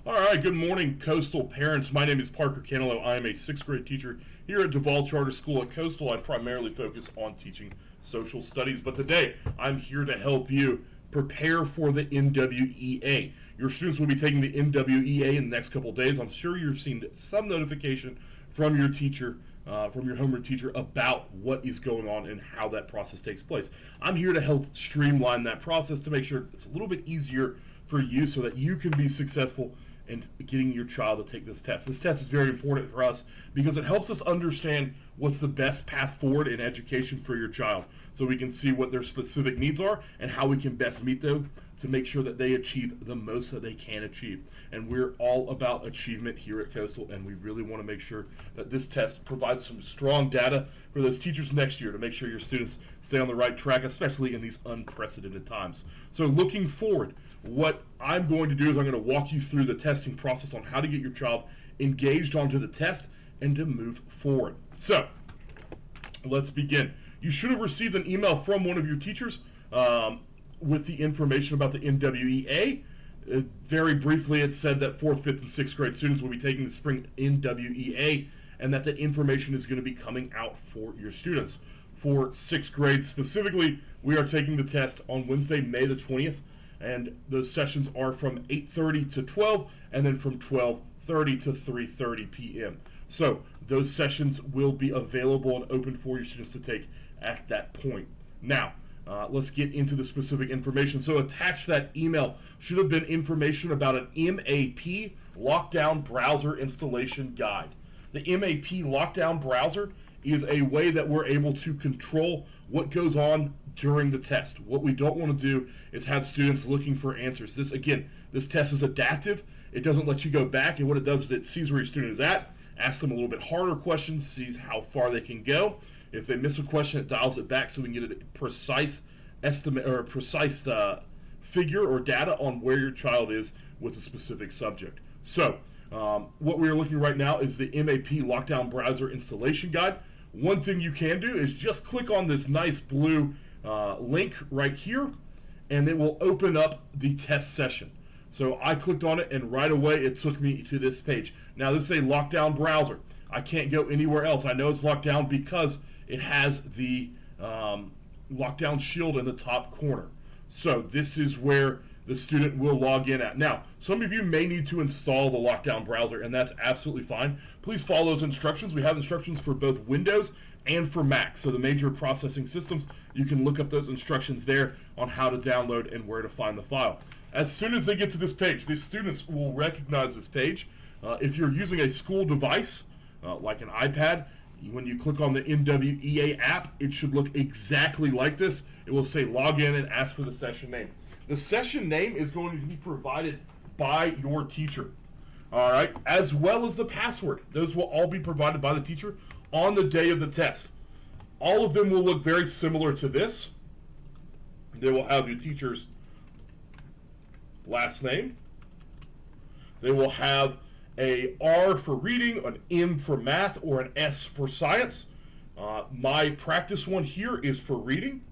All right, good morning, Coastal parents. My name is Parker Canelo. I am a sixth grade teacher here at Duval Charter School at Coastal. I primarily focus on teaching social studies, but today I'm here to help you prepare for the NWEA. Your students will be taking the NWEA in the next couple days. I'm sure you've seen some notification from your teacher, from your homeroom teacher, about what is going on and how that process takes place. I'm here to help streamline that process to make sure it's a little bit easier for you so that you can be successful in getting your child to take this test. This test is very important for us because it helps us understand what's the best path forward in education for your child, so we can see what their specific needs are and how we can best meet them to make sure that they achieve the most that they can achieve. And we're all about achievement here at Coastal, and we really want to make sure that this test provides some strong data for those teachers next year to make sure your students stay on the right track, especially in these unprecedented times. So looking forward, what I'm going to do is I'm going to walk you through the testing process on how to get your child engaged onto the test and to move forward. So let's begin. You should have received an email from one of your teachers with the information about the NWEA. Very briefly, it said that 4th, 5th, and 6th grade students will be taking the spring NWEA, and that the information is going to be coming out for your students. For 6th grade specifically, we are taking the test on Wednesday, May the 20th, and those sessions are from 8:30 to 12, and then from 12:30 to 3:30 p.m. So those sessions will be available and open for your students to take at that point. Now, let's get into the specific information. So attached to that email should have been information about an MAP lockdown browser installation guide. The MAP lockdown browser is a way that we're able to control what goes on during the test. What we don't want to do is have students looking for answers. This test is adaptive. It doesn't let you go back, and what it does is it sees where your student is at, asks them a little bit harder questions, sees how far they can go. If they miss a question, it dials it back so we can get a precise estimate or a precise figure or data on where your child is with a specific subject. So what we are looking right now is the MAP Lockdown Browser Installation Guide. One thing you can do is just click on this nice blue link right here, and it will open up the test session. So I clicked on it, and right away it took me to this page. Now this is a lockdown browser. I can't go anywhere else. I know it's locked down because it has the lockdown shield in the top corner. So this is where the student will log in at. Now, some of you may need to install the lockdown browser, and that's absolutely fine. Please follow those instructions. We have instructions for both Windows and for Mac. So the major processing systems, you can look up those instructions there on how to download and where to find the file. As soon as they get to this page, these students will recognize this page. If you're using a school device, like an iPad, when you click on the NWEA app, it should look exactly like this. It will say log in and ask for the session name. The session name is going to be provided by your teacher, all right, as well as the password. Those will all be provided by the teacher on the day of the test. All of them will look very similar to this. They will have your teacher's last name. They will have a R for reading, an M for math, or an S for science. My practice one here is for reading.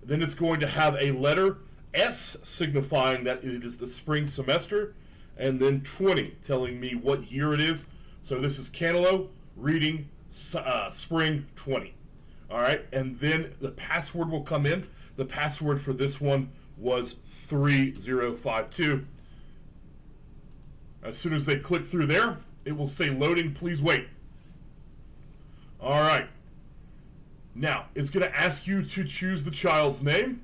Then it's going to have a letter S signifying that it is the spring semester, and then 20 telling me what year it is. So this is Canelo reading spring 20. All right, and then the password will come in. The password for this one was 3052. As soon as they click through there, it will say loading, please wait. All right. Now, it's going to ask you to choose the child's name.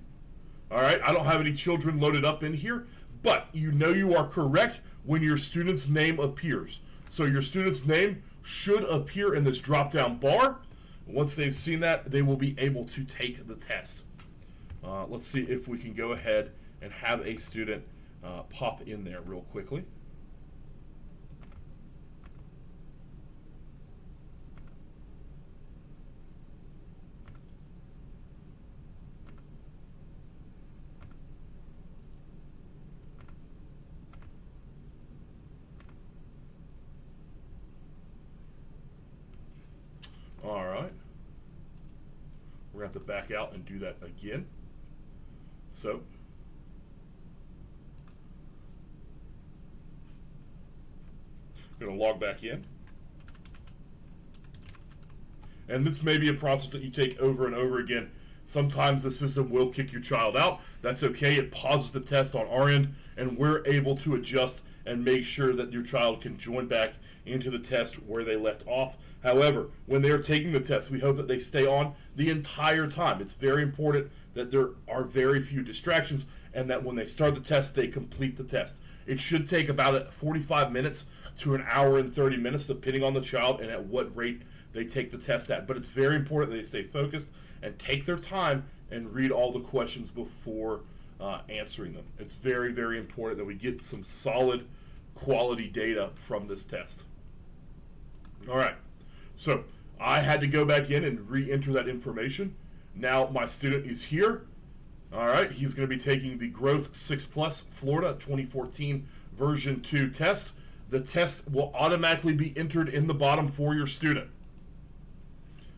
All right, I don't have any children loaded up in here, but you know you are correct when your student's name appears. So your student's name should appear in this drop-down bar. Once they've seen that, they will be able to take the test. Let's see if we can go ahead and have a student pop in there real quickly. All right. We're going to have to back out and do that again. So I'm going to log back in. And this may be a process that you take over and over again. Sometimes the system will kick your child out. That's okay. It pauses the test on our end, and we're able to adjust and make sure that your child can join back into the test where they left off. However, when they're taking the test, we hope that they stay on the entire time. It's very important that there are very few distractions and that when they start the test, they complete the test. It should take about 45 minutes to an hour and 30 minutes, depending on the child and at what rate they take the test at. But it's very important that they stay focused and take their time and read all the questions before answering them. It's very, very important that we get some solid quality data from this test. All right, so I had to go back in and re-enter that information. Now my student is here. All right, he's going to be taking the Growth 6 Plus Florida 2014 version 2 test. The test will automatically be entered in the bottom for your student.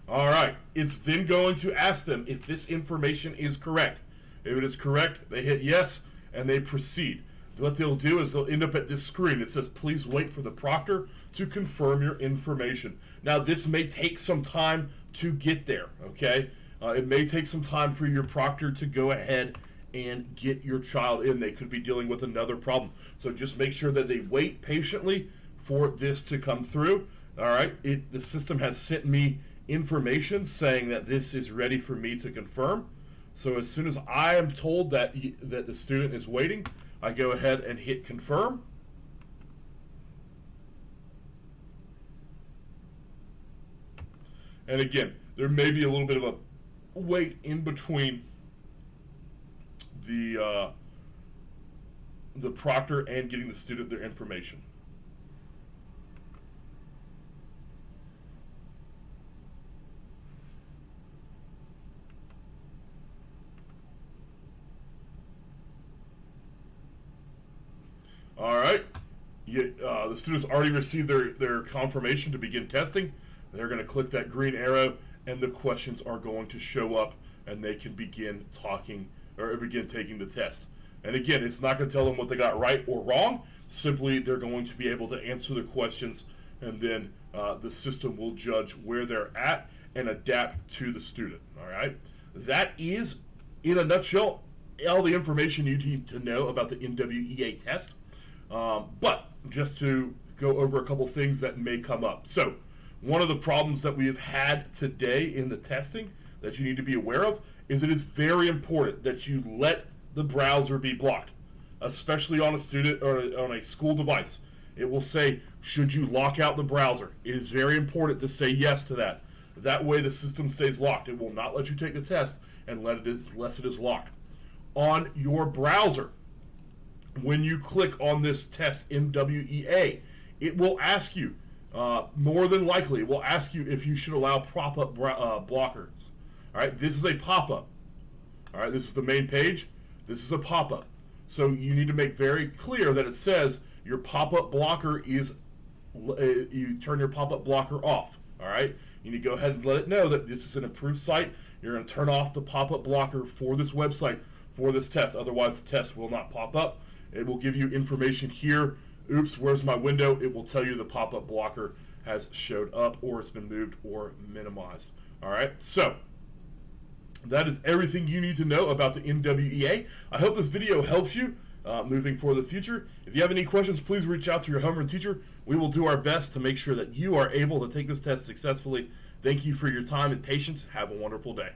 All right, it's then going to ask them if this information is correct. If it is correct, they hit yes and they proceed. What they'll do is they'll end up at this screen. It says, please wait for the proctor to confirm your information. Now, this may take some time to get there, okay? It may take some time for your proctor to go ahead and get your child in. They could be dealing with another problem. So just make sure that they wait patiently for this to come through. All right, the system has sent me information saying that this is ready for me to confirm. So as soon as I am told that the student is waiting, I go ahead and hit confirm. And again, there may be a little bit of a wait in between the proctor and getting the student their information. All right, the students already received their confirmation to begin testing. They're going to click that green arrow, and the questions are going to show up, and they can begin talking or begin taking the test. And again, it's not going to tell them what they got right or wrong. Simply, they're going to be able to answer the questions, and then the system will judge where they're at and adapt to the student. All right, that is, in a nutshell, all the information you need to know about the NWEA test. But just to go over a couple things that may come up. So one of the problems that we have had today in the testing that you need to be aware of is it is very important that you let the browser be blocked, especially on a student or on a school device. It will say, should you lock out the browser? It is very important to say yes to that. That way the system stays locked. It will not let you take the test unless it is locked. On your browser, when you click on this test NWEA, it will ask you, more than likely, it will ask you if you should allow pop-up blockers. All right, this is a pop-up. All right, this is the main page. This is a pop-up. So you need to make very clear that it says your pop-up blocker is, you turn your pop-up blocker off. All right, you need to go ahead and let it know that this is an approved site. You're going to turn off the pop-up blocker for this website for this test. Otherwise, the test will not pop up. It will give you information here. Oops, where's my window? It will tell you the pop-up blocker has showed up or it's been moved or minimized. All right, so that is everything you need to know about the NWEA. I hope this video helps you moving for the future. If you have any questions, please reach out to your homeroom teacher. We will do our best to make sure that you are able to take this test successfully. Thank you for your time and patience. Have a wonderful day.